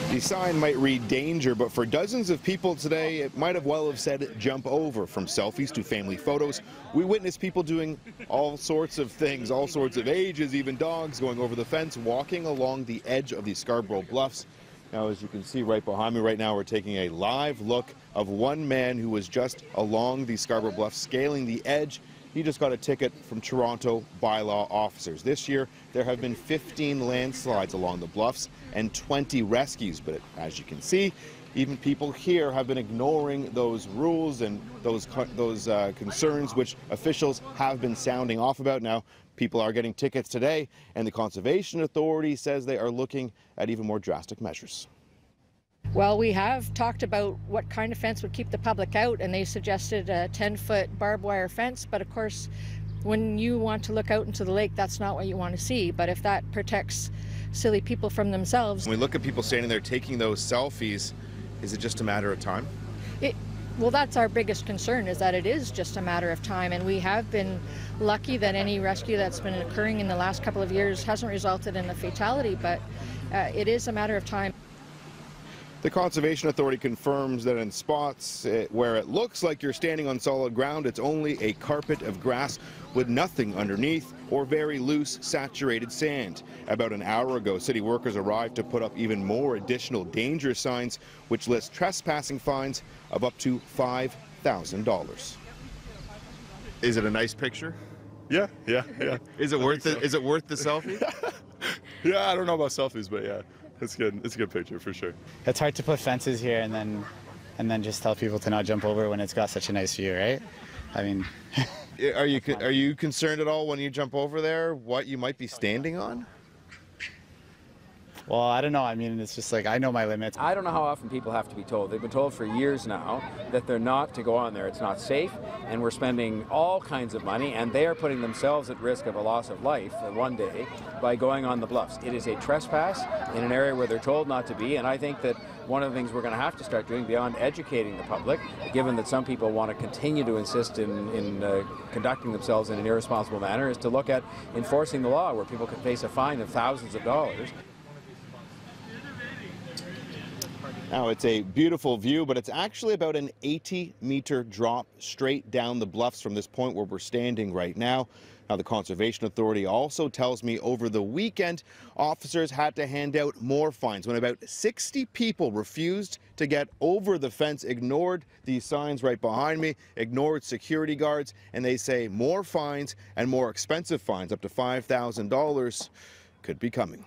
The sign might read danger, but for dozens of people today, it might have well have said jump over. From selfies to family photos, we witnessed people doing all sorts of things, all sorts of ages, even dogs going over the fence, walking along the edge of the Scarborough Bluffs. Now, as you can see right behind me right now, we're taking a live look of one man who was just along the Scarborough Bluffs, scaling the edge. He just got a ticket from Toronto bylaw officers. This year, there have been 15 landslides along the bluffs and 20 rescues. But as you can see, even people here have been ignoring those rules and those concerns which officials have been sounding off about. Now, people are getting tickets today, and the Conservation Authority says they are looking at even more drastic measures. Well, we have talked about what kind of fence would keep the public out, and they suggested a 10-foot barbed wire fence. But of course, when you want to look out into the lake, that's not what you want to see. But if that protects silly people from themselves. When we look at people standing there taking those selfies, is it just a matter of time? Well, that's our biggest concern, is that it is just a matter of time. And we have been lucky that any rescue that's been occurring in the last couple of years hasn't resulted in a fatality, but it is a matter of time. The Conservation Authority confirms that in spots where it looks like you're standing on solid ground, it's only a carpet of grass with nothing underneath or very loose, saturated sand. About an hour ago, city workers arrived to put up even more additional danger signs, which list trespassing fines of up to $5,000. Is it a nice picture? Yeah. Is it worth it? Is it worth the selfie? Yeah, I don't know about selfies, but yeah. It's good. It's a good picture for sure. It's hard to put fences here and then just tell people to not jump over when it's got such a nice view, right? I mean, are you concerned at all when you jump over there what you might be standing on? well, I don't know. I mean, it's just like, I know my limits. I don't know how often people have to be told. They've been told for years now that they're not to go on there. It's not safe, and we're spending all kinds of money, and they are putting themselves at risk of a loss of life one day by going on the bluffs. It is a trespass in an area where they're told not to be, and I think that one of the things we're going to have to start doing beyond educating the public, given that some people want to continue to insist in conducting themselves in an irresponsible manner, is to look at enforcing the law where people can face a fine of thousands of dollars. Now, it's a beautiful view, but it's actually about an 80-meter drop straight down the bluffs from this point where we're standing right now. Now, the Conservation Authority also tells me over the weekend, officers had to hand out more fines when about 60 people refused to get over the fence, ignored these signs right behind me, ignored security guards, and they say more fines and more expensive fines, up to $5,000, could be coming.